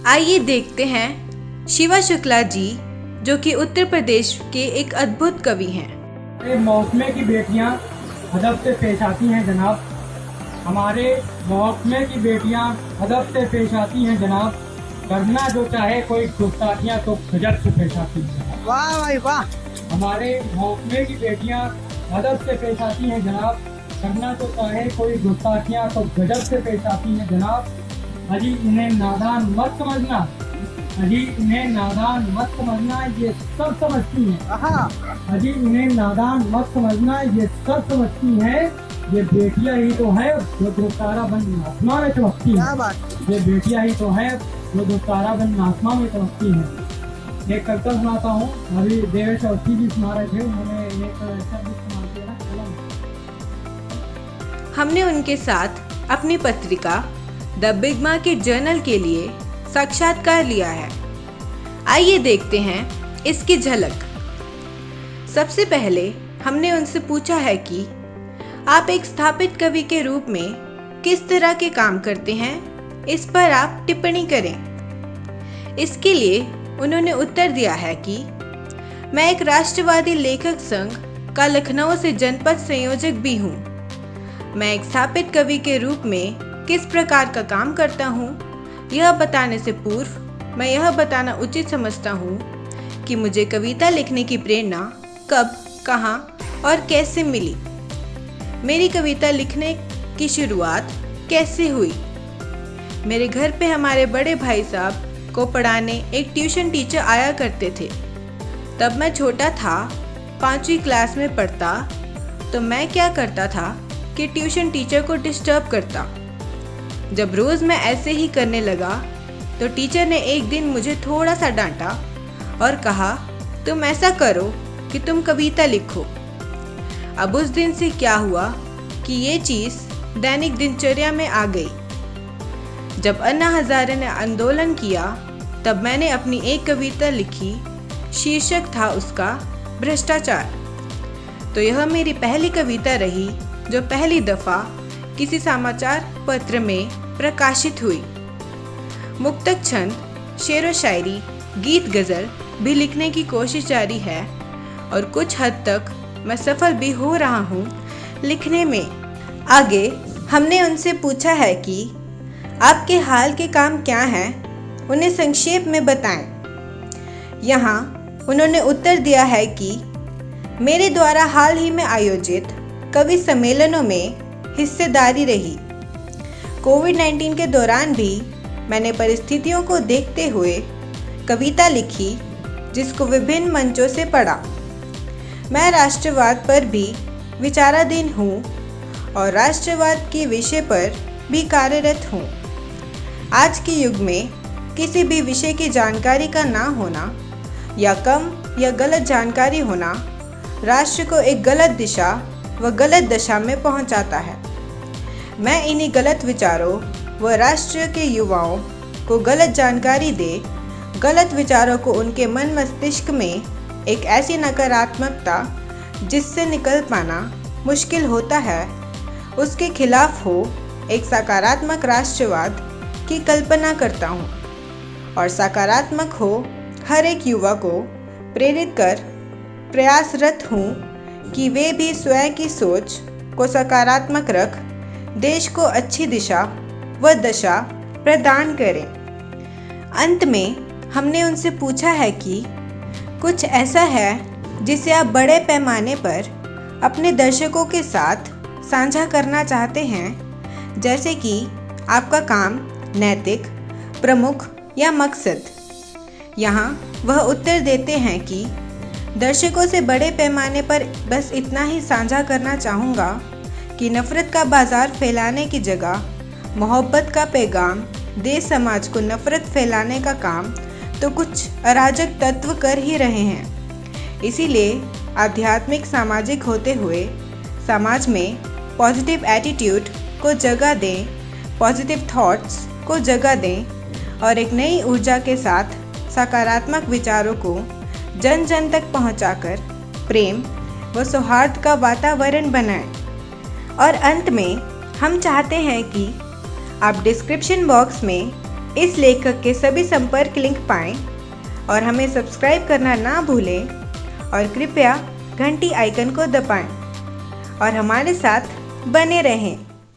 आइए देखते हैं शिवा शुक्ला जी, जो कि उत्तर प्रदेश के एक अद्भुत कवि हैं। महकमे की बेटियां अदब से पेश आती हैं जनाब। हमारे महकमे की बेटियां अदब से पेश आती हैं जनाब। करना जो चाहे कोई गुस्ताखियां तो गजब से पेश आती हैं। वाह भाई वाह। हमारे महकमे की बेटियां अदब से पेश आती हैं जनाब। करना जो चाहे कोई गुस्ताखियां तो गजब से पेश आती हैं जनाब। अजी उन्हें नादान मत समझना, अजी उन्हें नादान मत समझना, ये सब समझती हैं। अजी उन्हें नादान मत समझना, ये सब समझती हैं। ये बेटियां ही तो है जो तारा बन आसमां में चमकती हैं। ये बेटियां ही तो है जो तारा बन आसमां में चमकती हैं। एक कविता सुनाता हूँ। अभी देवेश अवस्थी जी सुना रहे थे, उन्होंने एक शब्द इस्तेमाल किया ना, कलम। हमने उनके साथ अपनी पत्रिका द बिग मार्केट जर्नल के लिए साक्षात्कार लिया है। आइए देखते हैं इसकी झलक। सबसे पहले हमने उनसे पूछा है कि आप एक स्थापित कवि के रूप में किस तरह के काम करते हैं, इस पर आप टिप्पणी करें। इसके लिए उन्होंने उत्तर दिया है कि मैं एक राष्ट्रवादी लेखक संघ का लखनऊ से जनपद संयोजक भी हूँ। मैं एक स्थापित कवि के रूप में किस प्रकार का काम करता हूँ, यह बताने से पूर्व मैं यह बताना उचित समझता हूँ कि मुझे कविता लिखने की प्रेरणा कब, कहाँ और कैसे मिली। मेरी कविता लिखने की शुरुआत कैसे हुई। मेरे घर पे हमारे बड़े भाई साहब को पढ़ाने एक ट्यूशन टीचर आया करते थे। तब मैं छोटा था, 5वीं क्लास में पढ़ता, तो मैं क्या करता था कि ट्यूशन टीचर को डिस्टर्ब करता। जब रोज़ मैं ऐसे ही करने लगा तो टीचर ने एक दिन मुझे थोड़ा सा डांटा और कहा, तुम ऐसा करो कि तुम कविता लिखो। अब उस दिन से क्या हुआ कि ये चीज़ दैनिक दिनचर्या में आ गई। जब अन्ना हजारे ने आंदोलन किया तब मैंने अपनी एक कविता लिखी, शीर्षक था उसका भ्रष्टाचार। तो यह मेरी पहली कविता रही जो पहली दफ़ा किसी समाचार पत्र में प्रकाशित हुई। मुक्तक छंद, शेर व शायरी, गीत गज़ल भी लिखने की कोशिश जारी है और कुछ हद तक मैं सफल भी हो रहा हूँ लिखने में। आगे हमने उनसे पूछा है कि आपके हाल के काम क्या हैं, उन्हें संक्षेप में बताएं। यहाँ उन्होंने उत्तर दिया है कि मेरे द्वारा हाल ही में आयोजित कवि सम्मेलनों में हिस्सेदारी रही। कोविड-19 के दौरान भी मैंने परिस्थितियों को देखते हुए कविता लिखी, जिसको विभिन्न मंचों से पढ़ा। मैं राष्ट्रवाद पर भी विचाराधीन हूँ और राष्ट्रवाद के विषय पर भी कार्यरत हूँ। आज के युग में किसी भी विषय की जानकारी का ना होना या कम या गलत जानकारी होना राष्ट्र को एक गलत दिशा व गलत दशा में पहुंचाता है। मैं इन्हीं गलत विचारों व राष्ट्र के युवाओं को गलत जानकारी दे, गलत विचारों को उनके मन मस्तिष्क में एक ऐसी नकारात्मकता जिससे निकल पाना मुश्किल होता है, उसके खिलाफ हो एक सकारात्मक राष्ट्रवाद की कल्पना करता हूँ और सकारात्मक हो हर एक युवा को प्रेरित कर प्रयासरत हूँ कि वे भी स्वयं की सोच को सकारात्मक रख देश को अच्छी दिशा व दशा प्रदान करें। अंत में हमने उनसे पूछा है कि कुछ ऐसा है जिसे आप बड़े पैमाने पर अपने दर्शकों के साथ साझा करना चाहते हैं, जैसे कि आपका काम, नैतिक, प्रमुख या मकसद। यहाँ वह उत्तर देते हैं कि दर्शकों से बड़े पैमाने पर बस इतना ही साझा करना चाहूँगा कि नफ़रत का बाज़ार फैलाने की जगह मोहब्बत का पैगाम दे समाज को नफ़रत फैलाने का काम तो कुछ अराजक तत्व कर ही रहे हैं। इसीलिए आध्यात्मिक सामाजिक होते हुए समाज में पॉजिटिव एटीट्यूड को जगह दें, पॉजिटिव थॉट्स को जगह दें और एक नई ऊर्जा के साथ सकारात्मक विचारों को जन जन तक पहुंचाकर प्रेम व सौहार्द का वातावरण बनाएं। और अंत में हम चाहते हैं कि आप डिस्क्रिप्शन बॉक्स में इस लेखक के सभी संपर्क लिंक पाएं और हमें सब्सक्राइब करना ना भूलें और कृपया घंटी आइकन को दबाएं और हमारे साथ बने रहें।